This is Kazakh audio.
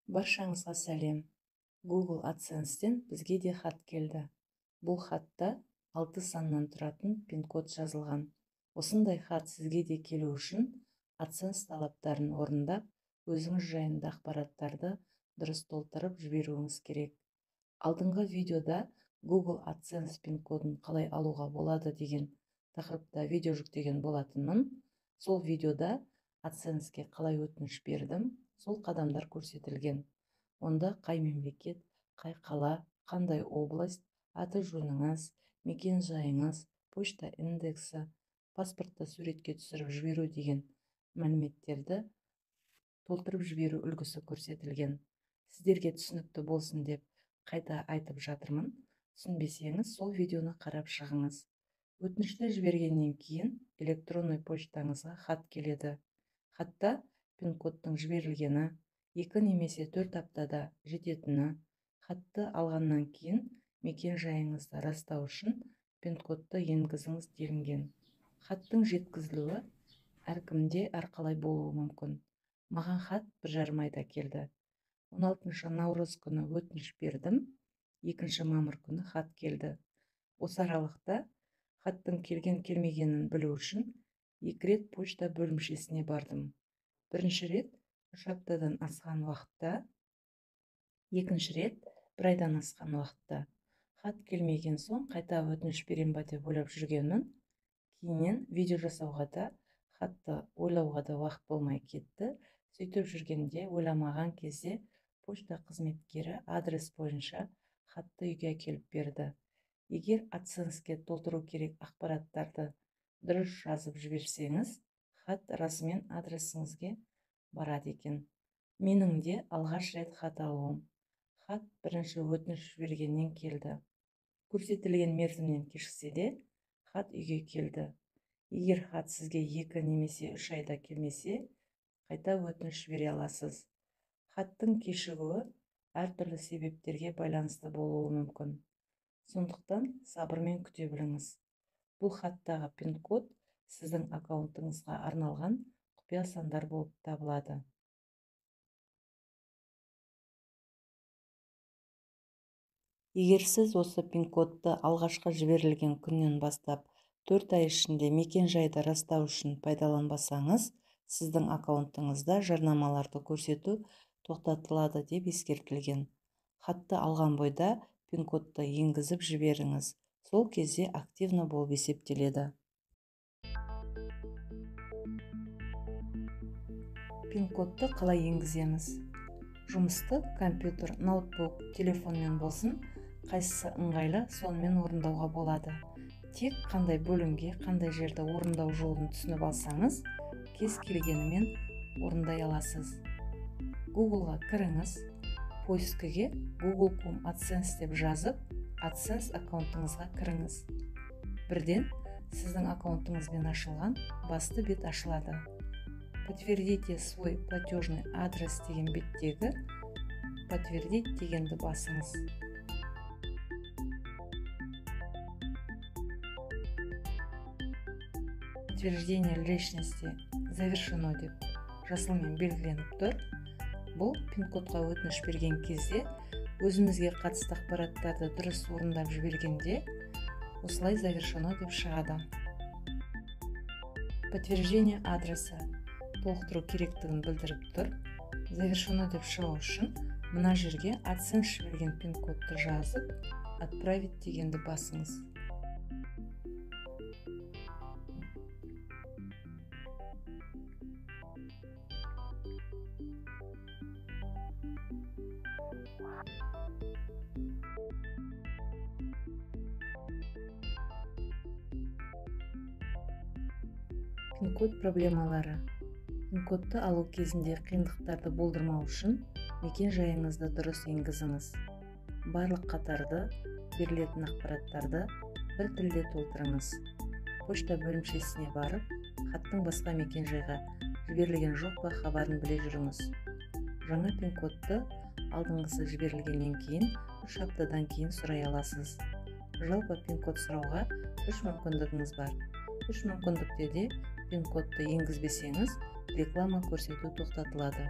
Баршаңызға сәлем. Google AdSense'тен бізге де хат келді. Бұл хатта 6 саннан тұратын пин-код жазылған. Осындай хат сізге де келу үшін AdSense талаптарын орындап, өзіңіз жайында ақпараттарды дұрыс толтырып жіберуіңіз керек. Алдыңғы видеода Google AdSense пин-кодын қалай алуға болады деген тақырыпта видео жүктеген болатынмын. Сол видеода AdSense'ке қалай өтініш бердім, сол қадамдар көрсетілген. Онда қай мемлекет, қай қала, қандай область, аты жөніңіз, мекен жайыңыз, почта индексі, паспортта суретке түсіріп жіберу деген мәліметтерді толтырып жіберу үлгісі көрсетілген. Сіздерге түсінікті болсын деп қайта айтып жатырмын. Түсінбесеңіз, сол видеоны қарап шығыңыз. Өтінішті жібергеннен кейін электронный почтаңызға хат келеді. Хатта пин-кодтың жіберілгені, 2 немесе 4 аптада жететіні, хатты алғаннан кейін мекен жайыңызды растау үшін пин-кодты енгізіңіз делінген. Хаттың жеткізілуі әркімде әрқалай болуы мүмкін. Маған хат 1,5 айда келді. 16 наурыз күні өтініш бердім, 2 мамыр күні хат келді. Осы аралықта хаттың келген-келмегенін білу үшін 2 рет почта бөлімшесіне бардым. Бірінші рет 3 аптадан асқан уақытта, екінші рет 1 айдан асқан уақытта. Хат келмеген соң қайта өтініш берем ба деп ойлап жүргенмін. Кейіннен видео жасауға да, хатты ойлауға да уақыт болмай кетті. Сөйтіп жүргенде, ойламаған кезде почта қызметкері адрес бойынша хатты үйге әкеліп берді. Егер AdSense'ке толтыру керек ақпараттарды дұрыс жазып жіберсеңіз, хат расымен адресіңізге барады екен. Менің де алғаш рет хат алуым. Хат бірінші өтініш жібергеннен келді. Көрсетілген мерзімнен кешіксе де, хат үйге келді. Егер хат сізге 2 немесе 3 айда келмесе, қайта өтініш жібере аласыз. Хаттың кешігуі әртүрлі себептерге байланысты болуы мүмкін. Сондықтан сабырмен күте біліңіз. Бұл хаттағы пин-код сіздің аккаунтыңызға арналған құпия сандар болып табылады. Егер сіз осы пин-кодты алғашқы жіберілген күннен бастап 4 ай ішінде мекен жайды растау үшін пайдаланбасаңыз, сіздің аккаунтыңызда жарнамаларды көрсету тоқтатылады деп ескертілген. Хатты алған бойда пин-кодты енгізіп жіберіңіз. Сол кезде активны болып есептеледі. Пин-кодты қалай енгіземіз? Жұмысты компьютер, ноутбук, телефонмен болсын, қайсысы ыңғайлы, сонымен орындауға болады. Тек қандай бөлімге, қандай жерді орындау жолын түсініп алсаңыз, кез келгенімен орындай аласыз. Googleға кіріңіз, поискіге Google.com AdSense деп жазып, AdSense аккаунтыңызға кіріңіз. Бірден сіздің аккаунтыңызбен ашылған басты бет ашылады. Подтвердите свой платежный адрес деген беттегі подтвердить дегенді басыңыз. Подтверждение личности завершено деп жасылмен белгіленіп тұр. Бұл пин-кодқа өтініш берген кезде өзімізге қатысты ақпараттарды дұрыс орындап жібергенде осылай завершено деп шығады. Подтверждение адреса толықтыру керектігін білдіріп тұр. Завершено деп шығу үшін мына жерге AdSense жіберген пин-кодты жазып, отправить дегенді басыңыз. Пин-код проблемалары. Пин-кодты алу кезінде қиындықтарды болдырмау үшін мекен жайыңызды дұрыс енгізіңіз. Барлық қатарды, берілетін ақпараттарды бір тілде толтырыңыз. Почта бөлімшесіне барып, хаттың басқа мекен жайға жіберілген жоқ па хабарын біле жүріңіз. Жаңа пин-кодты алдыңғысы жіберілгеннен кейін 3 аптадан кейін сұрай аласыз. Жалпы пин-код сұрауға 3 мүмкіндігіңіз бар. 3 мүмкіндікте де пин-кодты енгізбесеңіз, реклама көрсету тоқтатылады.